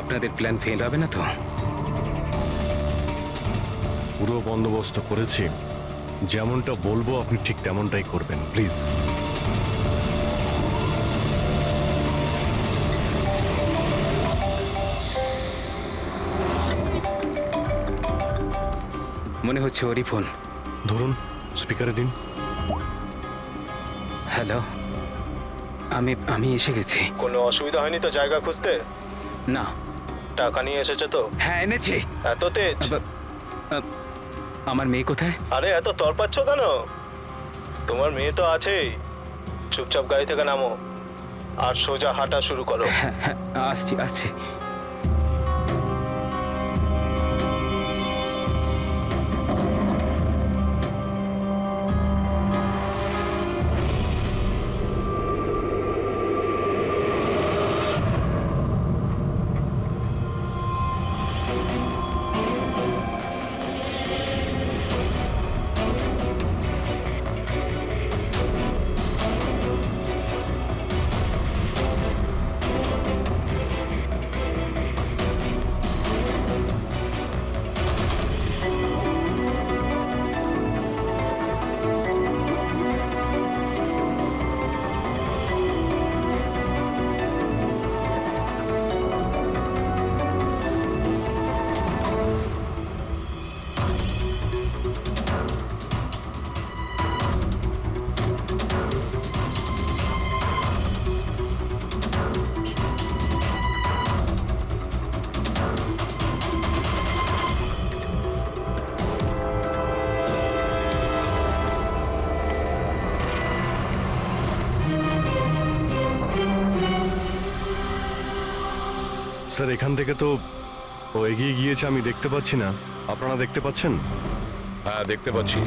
আপনাদের plan fail হবে না তো? পুরো বন্দোবস্ত করেছি, যেমনটা বলবো আপনি ঠিক তেমনটাই করবেন, প্লিজ। মনে হচ্ছে ওরই ফোন। ধরুন, স্পিকারে দিন। হ্যালো, আমি এসে গেছি। কোনো অসুবিধা হয়নি তো জায়গা খুঁজতে? না। টাকা নিয়ে এসেছো তো? হ্যাঁ, এনেছি। এত তেজ? আমার মেয়ে কোথায়? আরে এত তরপাচ্ছ কেন? তোমার মেয়ে তো আছেই। চুপচাপ গাড়ি থেকে নামো আর সোজা হাঁটা শুরু করো। হ্যাঁ হ্যাঁ, আসছি। স্যার, এখান থেকে তো ও এগিয়ে গিয়েছে, আমি দেখতে পাচ্ছি না। আপনারা দেখতে পাচ্ছেন? হ্যাঁ, দেখতে পাচ্ছি।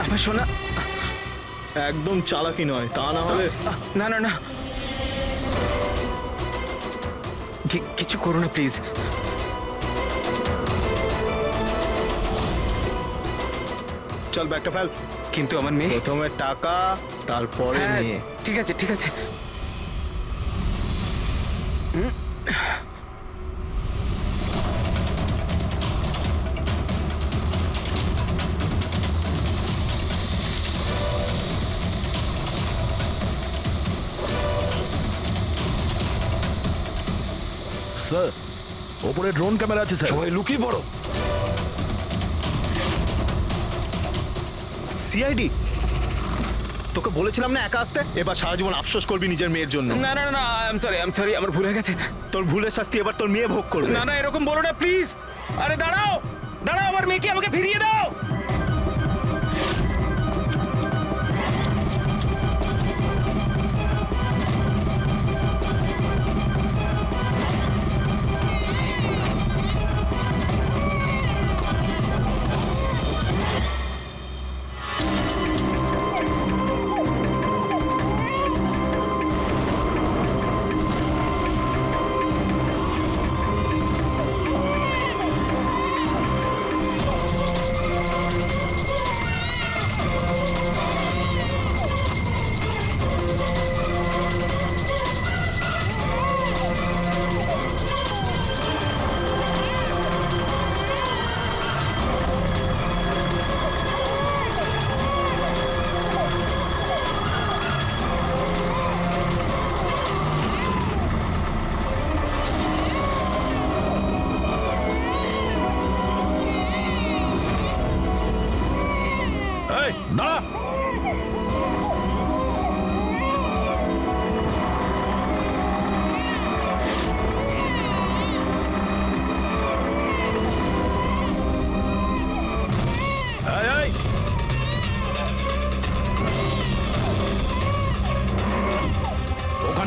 আমার সোনা। একদম চালাকি নয়, তা না হলে। না, কিছু করো না প্লিজ। চল ব্যাগটা ফেল। কিন্তু আমার মেয়ে। প্রথমে টাকা, তারপরে হ্যাঁ, মেয়ে। ঠিক আছে। স্যার, ওপরে ড্রোন ক্যামেরা আছে স্যার। সবাই লুকিয়ে পড়ো। সিআইডি, তোকে বলেছিলাম না একা আসতে? এবার সারা জীবন আফসোস করবি নিজের মেয়ের জন্য। না, আই এম সরি, আমার ভুল হয়ে গেছে। তোর ভুলের শাস্তি এবার তোর মেয়ে ভোগ করবে। না, এরকম বলো না প্লিজ। আরে দাঁড়াও, আমার মেয়েকে আমাকে ফিরিয়ে দাও।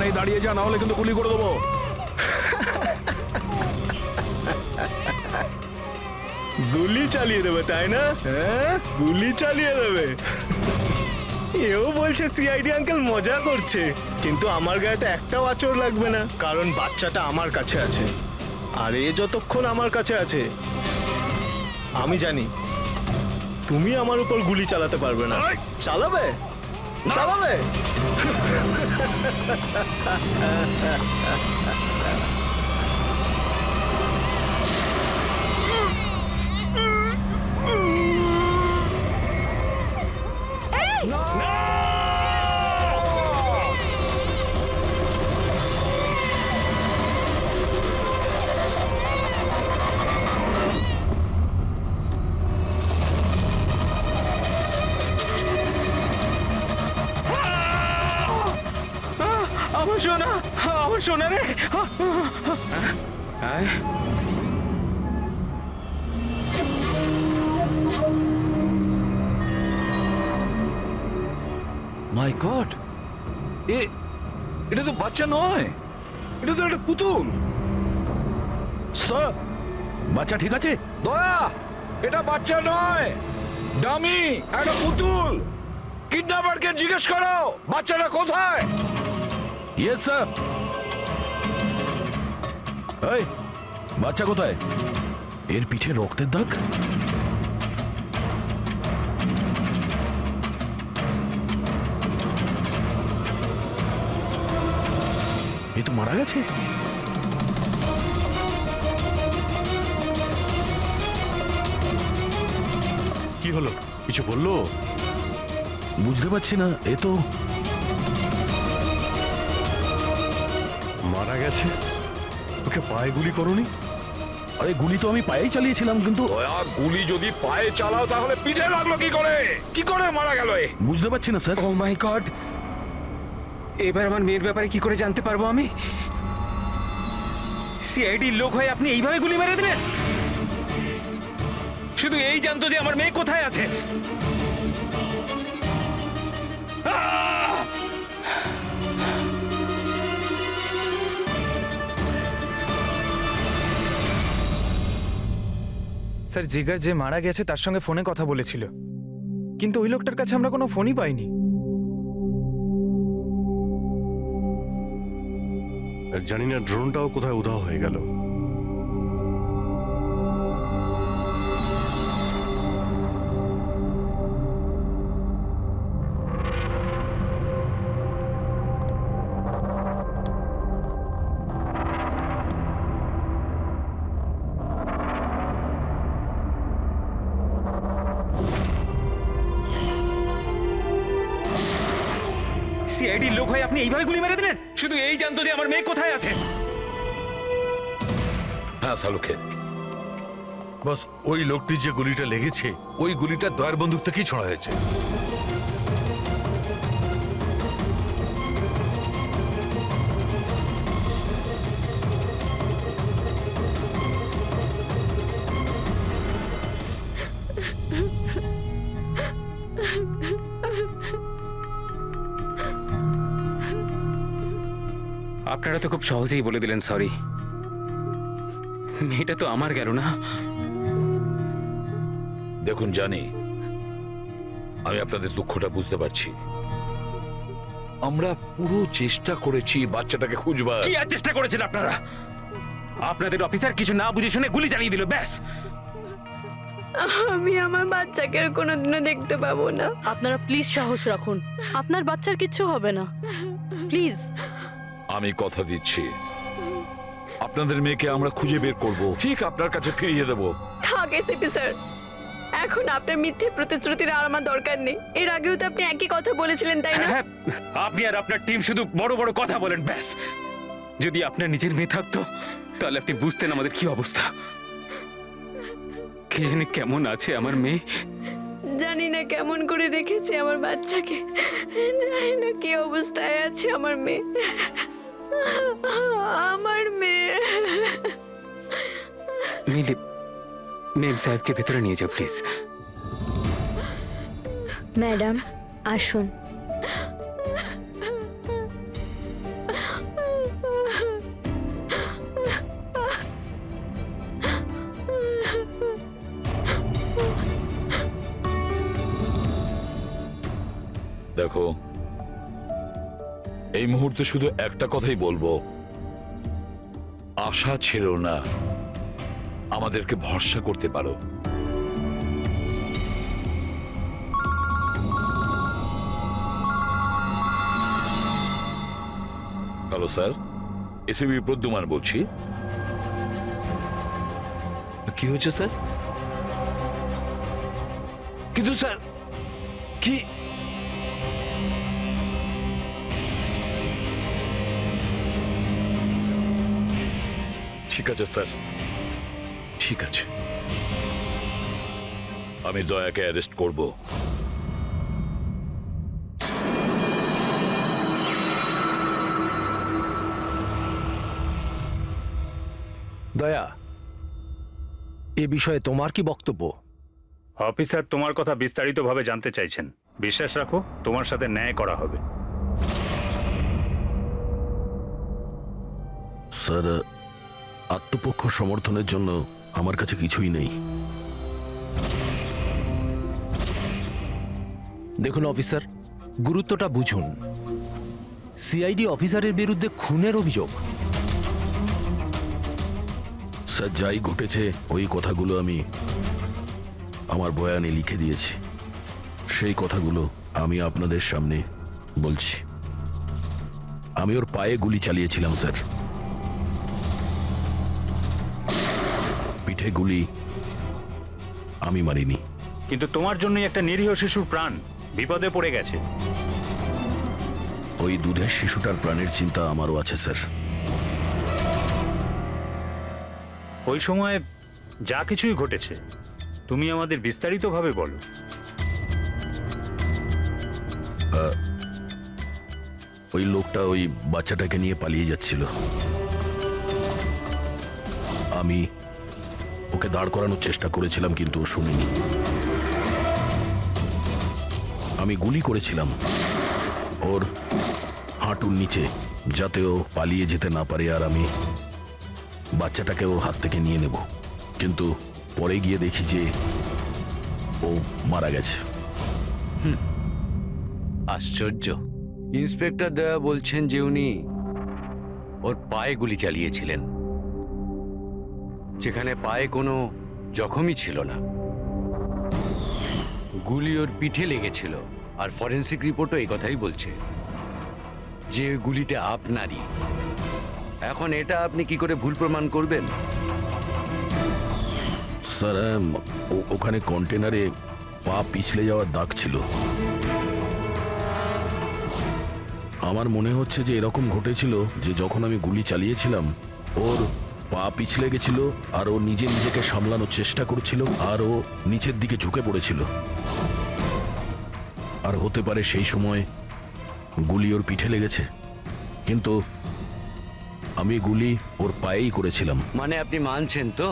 এখানেই দাঁড়িয়ে যা, না হলে কিন্তু গুলি করে দেবো। গুলি চালিয়ে দেবে তাই না? হ্যাঁ, গুলি চালিয়ে দেবে। এও বলছে সিআইডি আঙ্কেল মজা করছে, কিন্তু আমার গায়ে তো একটাও আঁচড় লাগবে না, কারণ বাচ্চাটা আমার কাছে আছে। আর এ যতক্ষণ আমার কাছে আছে, আমি জানি তুমি আমার উপর গুলি চালাতে পারবে না। চালাবে চালাবে। আমার সোনা, আমার সোনা রে। মাই গড, এটা তো বাচ্চা নয়, এটা তো একটা পুতুল। স্যার, বাচ্চা ঠিক আছে? দয়া, এটা বাচ্চা নয়, ডামি, একটা পুতুল। কিডন্যাপারকে জিজ্ঞেস করো বাচ্চাটা কোথায়। Yes sir. এই, বাচ্চা কোথায়? এর পিঠে রক্তের দাগ। এ তো মারা গেছে। কি হলো, কিছু বললো? বুঝতে পারছি না, এ তো মারা গেছে। ওকে পায়ে গুলি করনি? আরে গুলি তো আমি পায়েই চালিয়েছিলাম, কিন্তু দয়া, গুলি যদি পায়ে চালাও তাহলে পিঠে লাগলো কি করে? কি করে মারা গেল এ? বুঝতে পারছি না স্যার। ও মাই গড, এবার আমার মেয়ের ব্যাপারে কি করে জানতে পারবো আমি? সিআইডির লোক হয়ে আপনি এইভাবে গুলি মেরে দিলেন? শুধু এই জানতো যে আমার মেয়ে কোথায় আছে। আহ! স্যার, জিগার যে মারা গেছে তার সঙ্গে ফোনে কথা বলেছিল, কিন্তু ওই লোকটার কাছে আমরা কোনো ফোনই পাইনি। জানি না ড্রোনটাও কোথায় উধাও হয়ে গেল। সিআইডির লোক হয়ে আপনি এইভাবে গুলি মেরে দিলেন? শুধু এই জানতো যে আমার মেয়ে কোথায় আছে। হ্যাঁ সালুকে, বাস ওই লোকটি যে গুলিটা লেগেছে, ওই গুলিটা দয়ার বন্দুক থেকেই ছোড়া হয়েছে। আপনারা তো খুব সহজেই বলে দিলেন সরি। মেয়েটা তো আমার গেল না। দেখুন, জানি আমি আপনাদের দুঃখটা বুঝতে পারছি। আমরা পুরো চেষ্টা করেছি বাচ্চাটাকে খুঁজবার। কি আর চেষ্টা করেছেন আপনারা? আপনাদের অফিসার কিছু না বুঝে শুনে গুলি চালিয়ে দিল, ব্যাস। আমি আমার বাচ্চাকে আর কোনোদিনও দেখতে পাবো না। আপনারা প্লিজ সাহস রাখুন, আপনার বাচ্চার কিচ্ছু হবে না, প্লিজ। আমি কথা দিচ্ছি, আপনাদের মেয়েকে আমরা খুঁজে বের করব, ঠিক আপনার কাছে ফিরিয়ে দেব। থাক এসিপি স্যার, এখন আপনার মিথ্যে প্রতিশ্রুতির আর আমার দরকার নেই। এর আগেও তো আপনি একই কথা বলেছিলেন, তাই না? হ্যাঁ, আপনি আর আপনার টিম শুধু বড় বড় কথা বলেন, ব্যাস। যদি আপনার নিজের মেয়ে থাকতো তাহলে আপনি বুঝতেন আমাদের কি অবস্থা। কি জানি কেমন আছে আমার মেয়ে। জানি না কেমন করে রেখেছি আমার বাচ্চাকে, জানি না কি অবস্থায় আছে আমার মেয়ে। আমার মেয়ে। মিলি, মেম সাহেবকে ভেতরে নিয়ে যাও প্লিজ। ম্যাডাম আসুন। দেখো, এই মুহূর্তে শুধু একটা কথাই বলবো, আশা ছেড়ো না, আমাদেরকে ভরসা করতে পারো। হ্যালো স্যার, এসিবি প্রদ্যুমান বলছি। কি হয়েছে স্যার? কিন্তু স্যার কি ঠিক আছে স্যার, ঠিক আছে, আমি দয়াকে অ্যারেস্ট করব। দয়া, এ বিষয়ে তোমার কি বক্তব্য? অফিসার তোমার কথা বিস্তারিতভাবে জানতে চাইছেন। বিশ্বাস রাখো, তোমার সাথে ন্যায় করা হবে। স্যার, আত্মপক্ষ সমর্থনের জন্য আমার কাছে কিছুই নেই। দেখুন অফিসার, গুরুত্বটা বুঝুন। সিআইডি অফিসারের বিরুদ্ধে খুনের অভিযোগ। স্যার, যাই ঘটেছে ওই কথাগুলো আমি আমার বয়ানে লিখে দিয়েছি। সেই কথাগুলো আমি আপনাদের সামনে বলছি। আমি ওর পায়ে গুলি চালিয়েছিলাম স্যার, পিঠে গুলি আমি মারিনি। কিন্তু তোমার জন্যই একটা নিরীহ শিশুর প্রাণ বিপদে পড়ে গেছে। ওই দুধের শিশুটার প্রাণের চিন্তা আমারও আছে স্যার। ওই সময় যা কিছুই ঘটেছে তুমি আমাদের বিস্তারিতভাবে বলো। ওই লোকটা ওই বাচ্চাটাকে নিয়ে পালিয়ে যাচ্ছিল। আমি ওকে দাঁড় করানোর চেষ্টা করেছিলাম, কিন্তু ও শুনিনি। আমি গুলি করেছিলাম ওর হাঁটুর নিচে, যাতে ও পালিয়ে যেতে না পারে, আর আমি বাচ্চাটাকে ওর হাত থেকে নিয়ে নেব। কিন্তু পরে গিয়ে দেখি যে ও মারা গেছে। আশ্চর্য, ইন্সপেক্টর দয়া বলছেন যে উনি ওর পায়ে গুলি চালিয়েছিলেন, যেখানে পায়ে কোনো জখমই ছিল না। গুলি ওর পিঠে লেগেছিল, আর ফরেন্সিক রিপোর্টও এই কথাই বলছে যে ওই গুলিটা আপনারই। এখন এটা আপনি কি করে ভুল প্রমাণ করবেন? স্যার, ওখানে কন্টেনারে পা পিছলে যাওয়ার দাগ ছিল। আমার মনে হচ্ছে যে এরকম ঘটেছিল যে যখন আমি গুলি চালিয়েছিলাম ওর পা পিছলে গেছিল, আর ও নিজেকে সামলানোর চেষ্টা করছিল, আর ও নিচের দিকে ঝুঁকে পড়েছিল। আর হতে পারে সেই সময় গুলি ওর পিঠে লেগেছে, কিন্তু আমি গুলি ওর পায়েই করেছিলাম। মানে আপনি মানছেন তো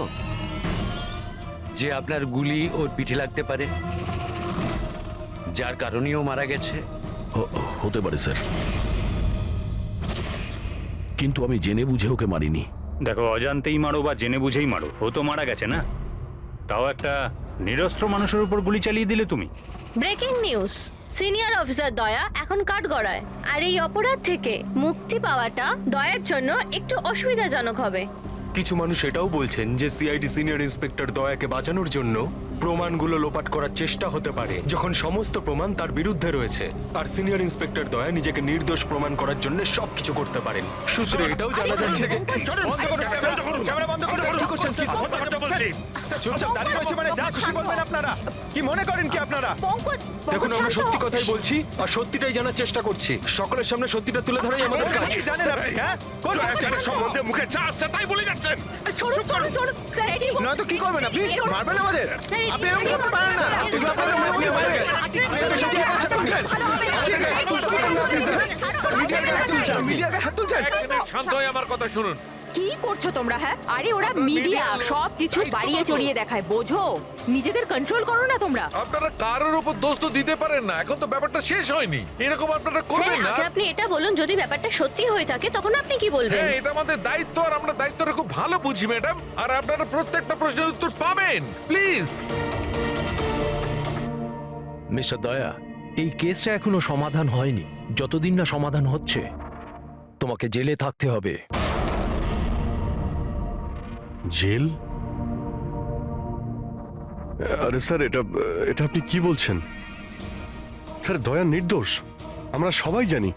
যে আপনার গুলি ওর পিঠে লাগতে পারে, যার কারণেও মারা গেছে? হতে পারে স্যার, কিন্তু আমি জেনে বুঝে ওকে মারিনি। দেখো, অজান্তেই মারো বা জেনে বুঝেই মারো, ও তো মারা গেছে না? তাও একটা নিরস্ত্র মানুষের উপর গুলি চালিয়ে দিলে তুমি। ব্রেকিং নিউজ, সিনিয়র অফিসার দয়া এখন কাঠগড়ায়। আর এই অপরাধ থেকে মুক্তি পাওয়াটা দয়ার জন্য একটু অসুবিধাজনক হবে। কিছু মানুষ এটাও বলছেন যে সিআইডি সিনিয়র ইন্সপেক্টর দয়াকে বাঁচানোর জন্য প্রমাণগুলো লোপাট করার চেষ্টা হতে পারে, যখন সমস্ত প্রমাণ তার বিরুদ্ধে রয়েছে। আর সিনিয়র ইন্সপেক্টর দয়া নিজেকে নির্দোষ প্রমাণ করার জন্য সবকিছু করতে পারেন। সূত্রে এটাও জানা যাচ্ছে যে চুপচাপ দাঁড়িয়ে রয়েছে, মানে যা খুশি বলবেন আপনারা। কি মনে করেন কি আপনারা? দেখুন, আমরা সত্যি কথাই বলছি আর সত্যিটাই জানার চেষ্টা করছি। সকলের সামনে সত্যিটা তুলে ধরাই আমাদের কাজ। জানেন আপনি? হ্যাঁ, সম্বন্ধে মুখে যা আসছে তাই বলে যাচ্ছেন। নয়তো কি করবেন আপনি? মারবেন আমাদের? আপনি এরকম করতে পারেন না। শান্ত হয়ে আমার কথা শুনুন। কি করছো তোমরা? হ্যাঁ, আরে ওরা মিডিয়া, সব কিছু বাড়িয়ে চড়িয়ে দেখায়, বোঝো? নিজেদের কন্ট্রোল করো না তোমরা। আপনারা কারোর উপর দোষ তো দিতে পারেন না, এখন তো ব্যাপারটা শেষ হয়নি। এরকম আপনারা করবেন না। আগে আপনি এটা বলুন, যদি ব্যাপারটা সত্যি হয়ে থাকে তখন আপনি কি বলবেন? হ্যাঁ, এটা আমাদের দায়িত্ব, আর আমরা দায়িত্বটা খুব ভালো বুঝি ম্যাডাম। আর আপনারা প্রত্যেকটা প্রশ্নের উত্তর পাবেন, প্লিজ। মিস্টার দয়া, এই কেসটা এখনো সমাধান হয়নি। যতদিন না সমাধান হচ্ছে তোমাকে জেলে থাকতে হবে। জেল? আরে স্যার, এটা এটা আপনি কি বলছেন? স্যার, দয়া নির্দোষ, আমরা সবাই জানি।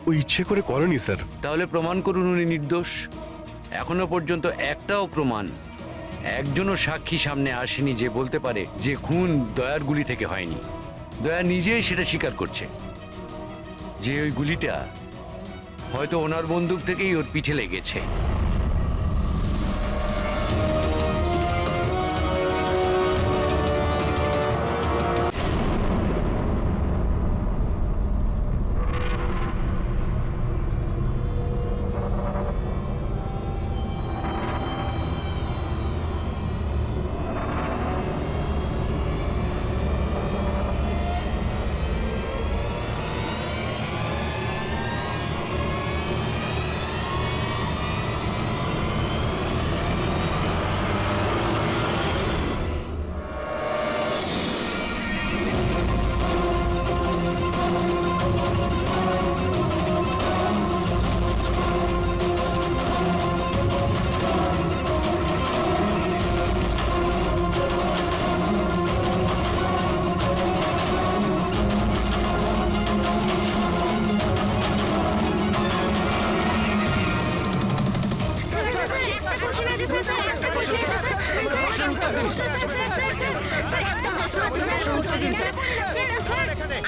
ও ইচ্ছে করে করেনি স্যার। তাহলে প্রমাণ করুন উনি নির্দোষ। এখনো পর্যন্ত একটাও প্রমাণ, একজনও সাক্ষী সামনে আসেনি যে বলতে পারে যে খুন দয়ার গুলি থেকে হয়নি। দয়া নিজেই সেটা স্বীকার করছে যে ওই গুলিটা হয়তো ওনার বন্দুক থেকেই ওর পিঠে লেগেছে।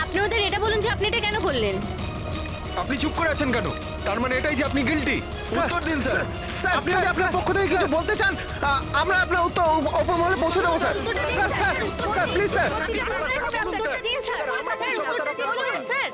আপনি ওদের এটা বলুন যে আপনি এটা কেন করলেন? আপনি চুপ করে আছেন কেন? তার মানে এটাই যে আপনি গিল্টি? উত্তর দিন স্যার। আপনি যদি আপনার পক্ষ থেকে কিছু বলতে চান, আমরা আপনার উত্তর ওপর মহলে পৌঁছে দেবো sir. Sir sir sir please sir. Sir,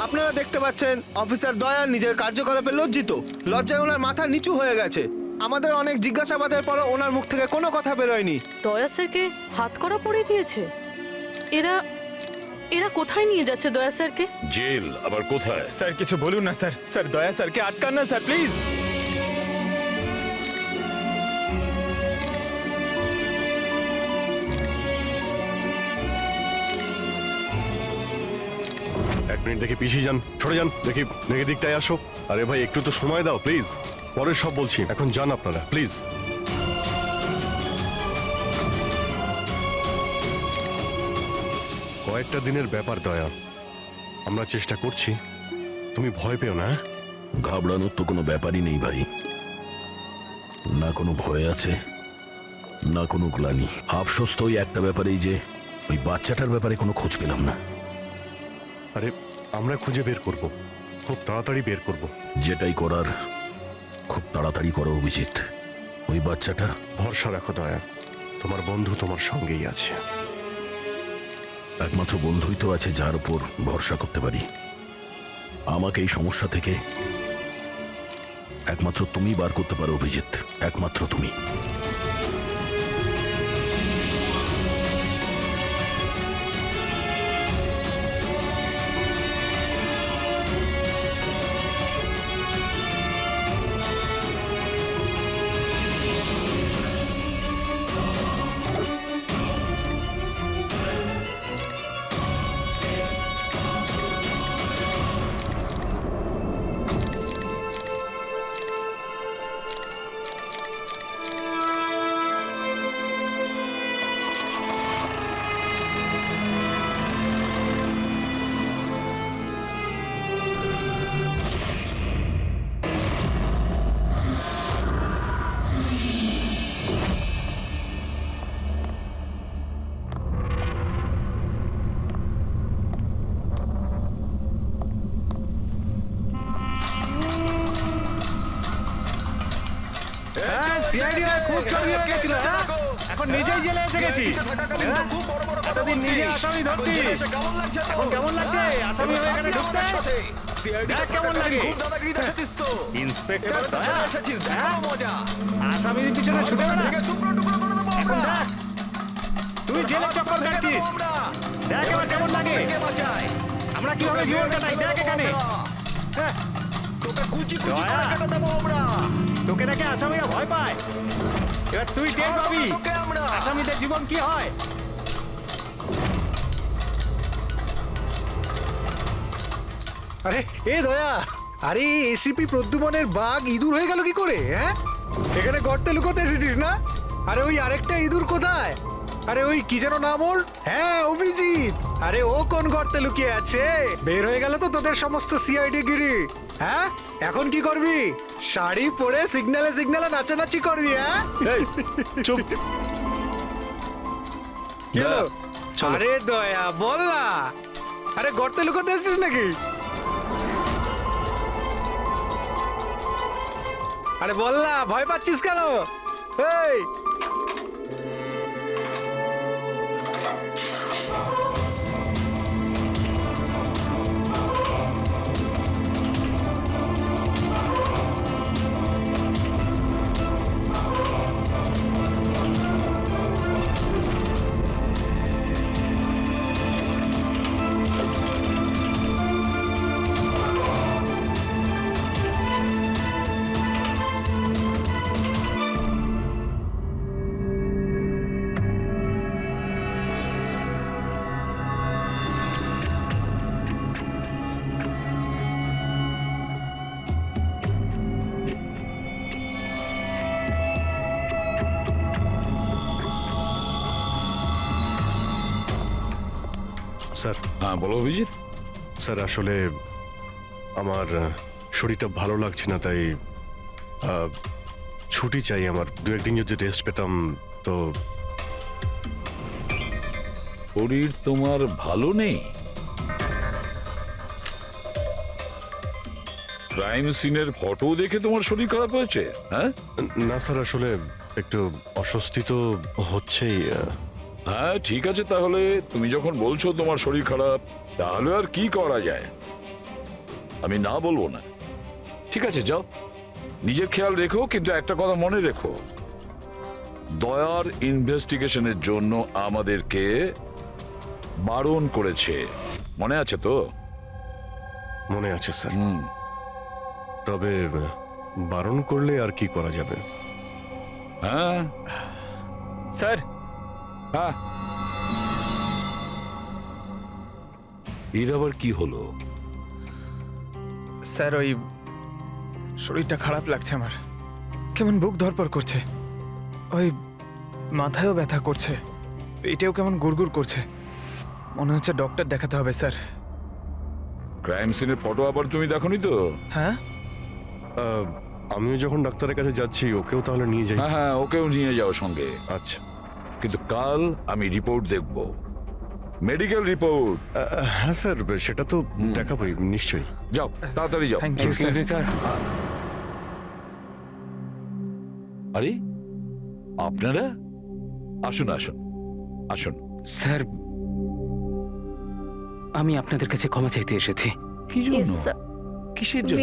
আপনারা দেখতে পাচ্ছেন অফিসার দয়া নিজের কার্যকলাপে লজ্জিত। লজ্জায় ওনার মাথা নিচু হয়ে গেছে। আমাদের অনেক জিজ্ঞাসাবাদের পরও ওনার মুখ থেকে কোনো কথা বেরোয়নি। দয়া স্যারকে হাত করা পরিয়ে দিয়েছে। এরা এরা কোথায় নিয়ে যাচ্ছে দয়া স্যারকে? জেল আবার কোথায়? স্যার কিছু বলুন না স্যার। স্যার দয়া স্যারকে আটকান না স্যার, প্লিজ। এক মিনিট, দেখি পিছিয়ে যান, সরে যান, দেখি দেখি দিকটায় আসো। আরে ভাই, একটু তো সময় দাও প্লিজ, পরে সব বলছি, এখন যান আপনারা প্লিজ। কয়েকটা দিনের ব্যাপার দয়া, আমরা চেষ্টা করছি, তুমি ভয় পেও না। ঘাবড়ানোর তো কোনো ব্যাপারই নেই ভাই। না কোনো ভয় আছে, না কোনো গ্লানি। আফসোস তো ওই একটা ব্যাপারেই যে ওই বাচ্চাটার ব্যাপারে কোনো খোঁজ পেলাম না। আরে আমরা খুঁজে বের করব, খুব তাড়াতাড়ি বের করব। যেটাই করার খুব তাড়াতাড়ি করো অভিজিৎ। ওই বাচ্চাটা, ভরসা রাখো দয়া, তোমার বন্ধু তোমার সঙ্গেই আছে। একমাত্র বন্ধুই তো আছে যার উপর ভরসা করতে পারি। আমাকে এই সমস্যা থেকে একমাত্র তুমি বার করতে পারো অভিজিৎ, একমাত্র তুমি। এখন নিজেই জেলে এসে গেছি। এতদিন নিজে আসামি ধরতিস, এখন কেমন লাগছে আসামি হয়ে এখানে ঢুকতে? দেখ কেমন লাগে। দাদাগিরি দেখাচ্ছিস তো ইন্সপেক্টর এবারে তো চলে এসেছিস, দেখাবো মজা। আসামির পিছনে ছুটে বেড়াস। ভেঙে টুকরো টুকরো করে দেবো এখন আমরা। দেখ তুই জেলে চক্কর ভেঙে দেবো কাটছিস। আমরা। দেখ এবার কেমন লাগে। কে বাঁচায়? আমরা কিভাবে জীবন কাটাই দেখ এখানে। হ্যাঁ, তোকে কুচি কুচি দয়া। করে কেটে দেবো আমরা। তোকে দেখে আসামিরা ভয় পায়। এবার তুই টের পাবি তোকে আমরা। আসামিদের জীবন কি হয়। আরে এ দয়া, আরে এসিপি প্রদ্যুমনের বাঘ ইঁদুর হয়ে গেল কি করে? হ্যাঁ, এখানে গর্তে লুকোতে এসেছিস না? আরে ওই আরেকটা ইঁদুর কোথায়? আরে ওই কি যেন নাম ওর? হ্যাঁ, অভিজিৎ। আরে ও কোন গর্তে লুকিয়ে আছে? বের হয়ে গেল তো তোদের সমস্ত সিআইডি গিরি। হ্যাঁ, এখন কি করবি? শাড়ি পরে সিগন্যালে সিগন্যালে নাচানাচি করবি? হ্যাঁ, চুপ। কি হলো? আরে দয়া বল না। আরে গর্তে লুকোতে এসেছিস নাকি? আরে বল না, ভয় পাচ্ছিস কেন? এই স্যার, হ্যাঁ বলো অভিজিৎ। স্যার আসলে আমার শরীরটা ভালো লাগছে না, তাই ছুটি চাই আমার। দু একদিন যদি রেস্ট পেতাম তো। শরীর তোমার ভালো নেই? ক্রাইম সিনের ফটো দেখে তোমার শরীর খারাপ হয়েছে? হ্যাঁ না স্যার, আসলে একটু অস্বস্তি তো হচ্ছেই। হ্যাঁ ঠিক আছে, তাহলে তুমি যখন বলছো তোমার শরীর খারাপ, তাহলে আর কি করা যায়? আমি না বলবো না। ঠিক আছে যাও, নিজের খেয়াল রেখো, কিন্তু একটা কথা মনে রেখো, দয়ার ইনভেস্টিগেশনের জন্য আমাদেরকে বারণ করেছে, মনে আছে তো? মনে আছে স্যার। হুম। তবে বারণ করলে আর কি করা যাবে? হ্যাঁ স্যার, হ্যাঁ, এর আবার কি হলো? স্যার ওই শরীরটা খারাপ লাগছে আমার, কেমন বুক ধরপড় করছে, ওই মাথায়ও ব্যথা করছে, পেটেও কেমন গুড়গুড় করছে, মনে হচ্ছে ডক্টর দেখাতে হবে স্যার। ক্রাইম সিনের ফটো আবার তুমি দেখোনি তো? হ্যাঁ, আমিও যখন ডাক্তারের কাছে যাচ্ছি ওকেও তাহলে নিয়ে যাই। হ্যাঁ হ্যাঁ, ওকেও নিয়ে যাও সঙ্গে। আচ্ছা, কিন্তু কাল আমি রিপোর্ট দেখব, মেডিকেল রিপোর্ট। হ্যাঁ স্যার, সেটা তো দেখাবোই নিশ্চয়ই। যাও তাড়াতাড়ি যাও। Thank you sir. আরে আপনারা আসুন আসুন আসুন। স্যার, আমি আপনাদের কাছে ক্ষমা চাইতে এসেছি। কি জন্য? কিসের জন্য?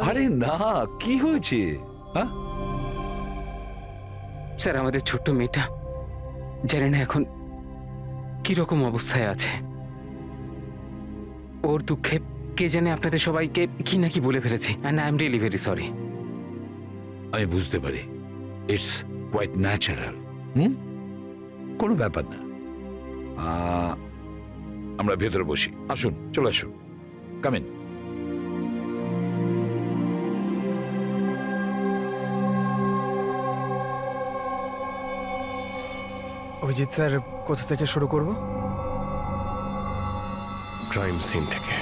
আরে না, কি হয়েছে? হ্যাঁ স্যার, আমাদের ছোট্ট মেয়েটা জানি না এখন কি রকম অবস্থায় আছে। ওর দুঃখে কে জানে আপনাদের সবাইকে কি নাকি বলে ফেলেছি, and I am really very sorry. আমি বুঝতে পারি, ইটস কোয়াইট ন্যাচারাল। কোনো ব্যাপার না। আমরা ভেতরে বসি, আসুন, চলে আসুন, কাম ইন। অভিজিৎ স্যার, কোথা থেকে শুরু করব? ক্রাইম সিন থেকে।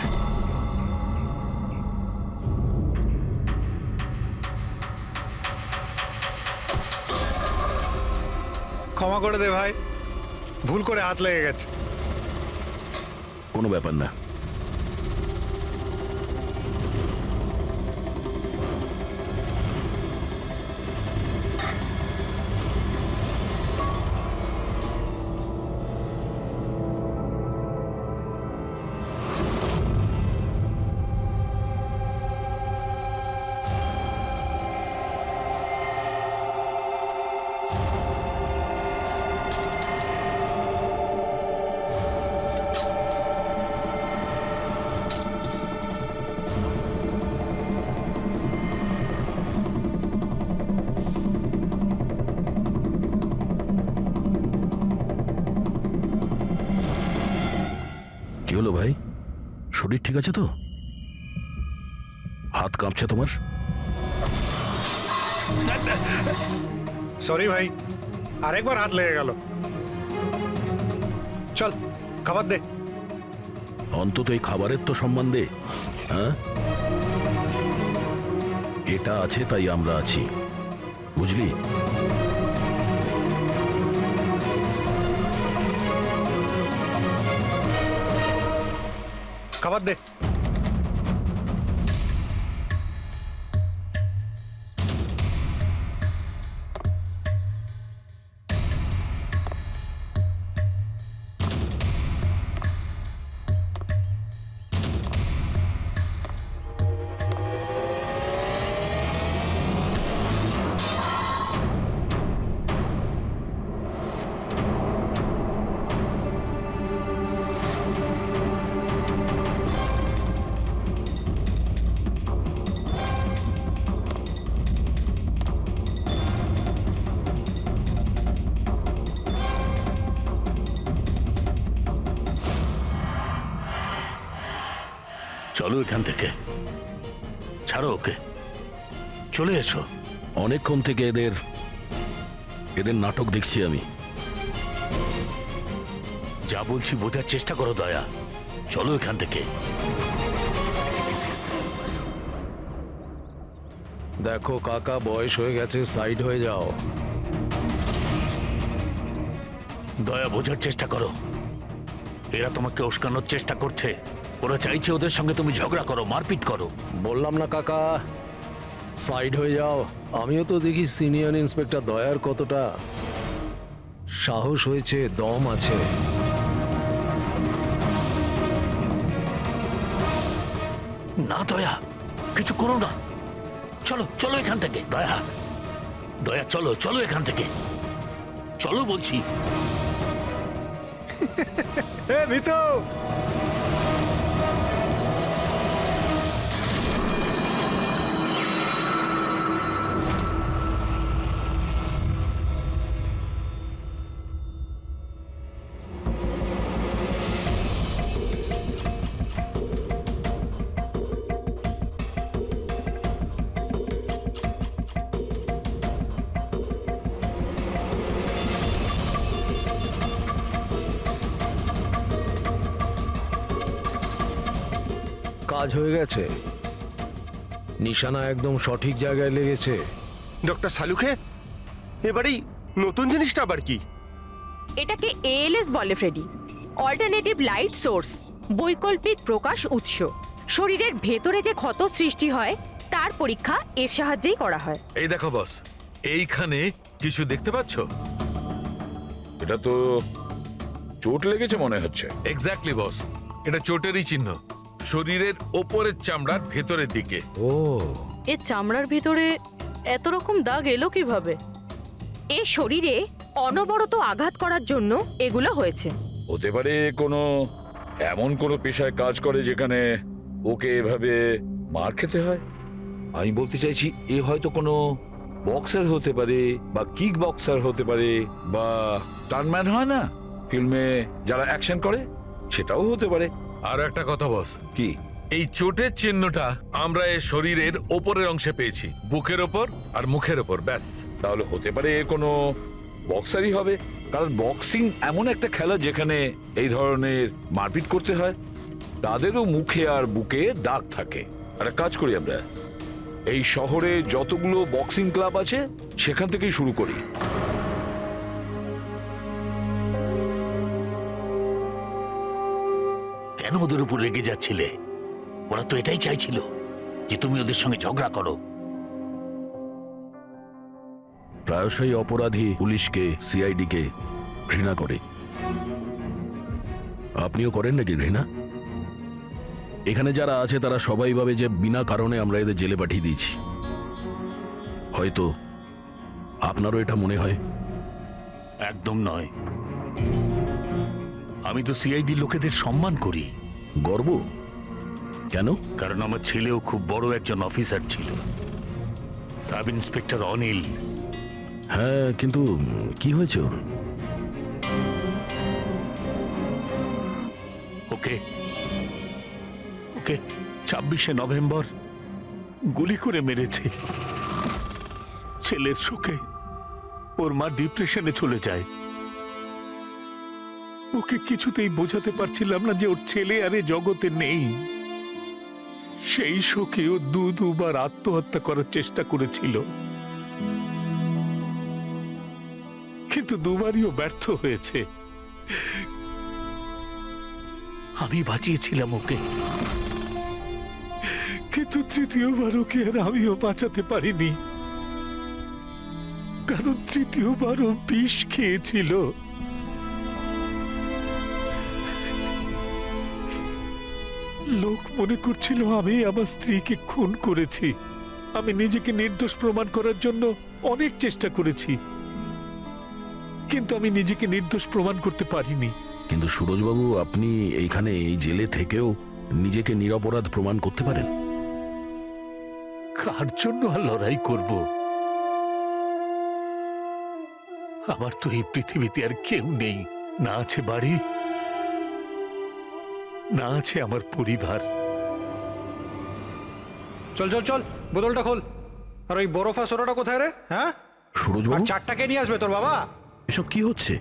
ক্ষমা করে দে ভাই, ভুল করে হাত লেগে গেছে। কোনো ব্যাপার না। কি হলো ভাই, শরীর ঠিক আছে তো? হাত কাঁপছে তোমার? সরি ভাই, আরেকবার হাত লেগে গেল। চল খাবার দে। অন্তত এই খাবারের তো সম্মান দে। হ্যাঁ, এটা আছে তাই আমরা আছি, বুঝলি? খাবার দে। চলো এখান থেকে, ছাড়ো ওকে, চলে এসো। অনেকক্ষণ থেকে এদের নাটক দেখছি আমি। যা বলছি বোঝার চেষ্টা করো দয়া, চলো এখান থেকে। দেখো কাকা, বয়স হয়ে গেছে, সাইড হয়ে যাও। দয়া, বোঝার চেষ্টা করো, এরা তোমাকে উস্কানোর চেষ্টা করছে। ওরা চাইছে ওদের সঙ্গে তুমি ঝগড়া করো, মারপিট করো। বললাম না কাকা, সাইড হয়ে যাও। আমিও তো দেখি সিনিয়র ইন্সপেক্টর দয়ার কতটা সাহস হয়েছে, দম আছে। না দয়া, কিছু করো না, চলো চলো এখান থেকে। দয়া, দয়া চলো চলো এখান থেকে, চলো বলছি। এ ভিতু, কাজ হয়ে গেছে, নিশানা একদম সঠিক জায়গায় লেগেছে। ডক্টর সালুখে, এবারেই নতুন জিনিসটা আবার কি? এটাকে এএলএস বলে ফ্রেডি, অল্টারনেটিভ লাইট সোর্স, বৈকল্পিক প্রকাশ উৎস। শরীরের ভেতরে যে ক্ষত সৃষ্টি হয় তার পরীক্ষা এর সাহায্যেই করা হয়। এই দেখো বস, এইখানে কিছু দেখতে পাচ্ছ? এটা তো চোট লেগেছে মনে হচ্ছে। এক্স্যাক্টলি বস, এটা চোটেরই চিহ্ন, শরীরের ওপরের চামড়ার ভেতরের দিকে। ও, এর চামড়ার ভিতরে এত রকম দাগ এলো কিভাবে? এ শরীরে অনবরত আঘাত করার জন্য এগুলো হয়েছে। হতে পারে কোনো এমন কোনো পেশায় কাজ করে যেখানে ওকে এভাবে মার খেতে হয়। আমি বলতে চাইছি এ হয়তো কোনো বক্সার হতে পারে, বা কিক বক্সার হতে পারে, বা টার্নম্যান হয় না ফিল্মে যারা অ্যাকশন করে, সেটাও হতে পারে। আর একটা কথা বস, কি? এই চোটের চিহ্নটা আমরা এর শরীরের ওপরের অংশে পেয়েছি, বুকের ওপর আর মুখের ওপর, ব্যাস। তাহলে হতে পারে কোনো বক্সারই হবে, কারণ বক্সিং এমন একটা খেলা যেখানে এই ধরনের মারপিট করতে হয়। তাদেরও মুখে আর বুকে দাগ থাকে। আর এক কাজ করি, আমরা এই শহরে যতগুলো বক্সিং ক্লাব আছে সেখান থেকেই শুরু করি। কেন ওদের উপর রেগে যাচ্ছিলে? ওরা তো এটাই চাইছিল যে তুমি ওদের সঙ্গে ঝগড়া করো। প্রায়শই অপরাধী পুলিশকে, সিআইডিকে ঘৃণা করে। আপনিও করেন নাকি ঘৃণা? এখানে যারা আছে তারা সবাই ভাবে যে বিনা কারণে আমরা এদের জেলে পাঠিয়ে দিয়েছি। হয়তো আপনারও এটা মনে হয়। একদম নয়, আমি তো সিআইডি লোকেদের সম্মান করি। গর্ব কেন? কারণ আমার ছেলেও খুব বড় একজন অফিসার ছিল, সাব ইন্সপেক্টর অনিল। হ্যাঁ, কিন্তু কি হয়েছে ওর? ওকে ওকে 26শে নভেম্বর গুলি করে মেরেছে। ছেলের শোকে ওর মা ডিপ্রেশনে চলে যায়। ওকে কিছুতেই বোঝাতে পারছিলাম না যে ওর ছেলে আর এ জগতে নেই। সেই শোকে ও দুবার আত্মহত্যা করার চেষ্টা করেছিল, কিন্তু দুবারই ও ব্যর্থ হয়েছে। আমি বাঁচিয়েছিলাম ওকে, কিন্তু তৃতীয়বার ওকে আর আমিও বাঁচাতে পারিনি, কারণ তৃতীয়বার ও বিষ খেয়েছিল। লোক মনে করছিল আমি আমার স্ত্রীকে খুন করেছি। আমি নিজেকে নির্দোষ প্রমাণ করার জন্য অনেক চেষ্টা করেছি, কিন্তু আমি নিজেকে নির্দোষ প্রমাণ করতে পারিনি। কিন্তু সুরজবাবু, আপনি এইখানে এই জেলে থেকেও নিজেকে নিরপরাধ প্রমাণ করতে পারেন। কার জন্য আর লড়াই করব? আমার তো এই পৃথিবীতে আর কেউ নেই। না আছে বাড়ি, না আছে আমার পরিবার। চল চল চল, বোতলটা খোল। আর ওই বরফা সোডাটা কোথায় রে? হ্যাঁ, আর সুরজবাবু, চারটাকে নিয়ে আসবে তোর বাবা। এসব কি হচ্ছে?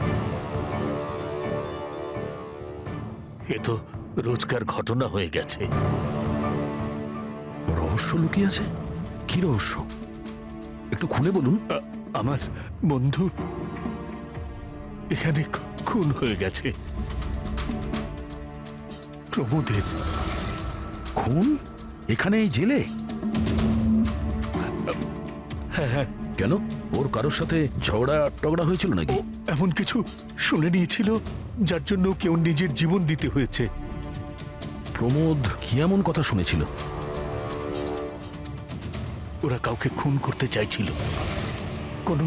এ তো রোজকার ঘটনা হয়ে গেছে। রহস্য লুকিয়ে আছে? কি রহস্য? একটু খুলে বলুন। আমার বন্ধু এখানে খুন হয়ে গেছে। প্রমোদের খুন? এখানে এই জেলে? হ্যাঁ, কেন? ওর কারোর সাথে ঝগড়া টগড়া হয়েছিল নাকি? এমন কিছু শুনে নিয়েছিল যার জন্য কেউ নিজের জীবন দিতে হয়েছে। প্রমোদ কি এমন কথা শুনেছিল? ওরা কাউকে খুন করতে চাইছিল, কোনো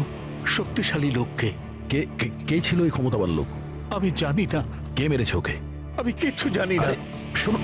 শক্তিশালী লোককে। কে কে ছিল এই ক্ষমতাবান লোক? আমি জানি না। কে মেরেছে ওকে? আমি কিচ্ছু জানি না। আরে, শোনো,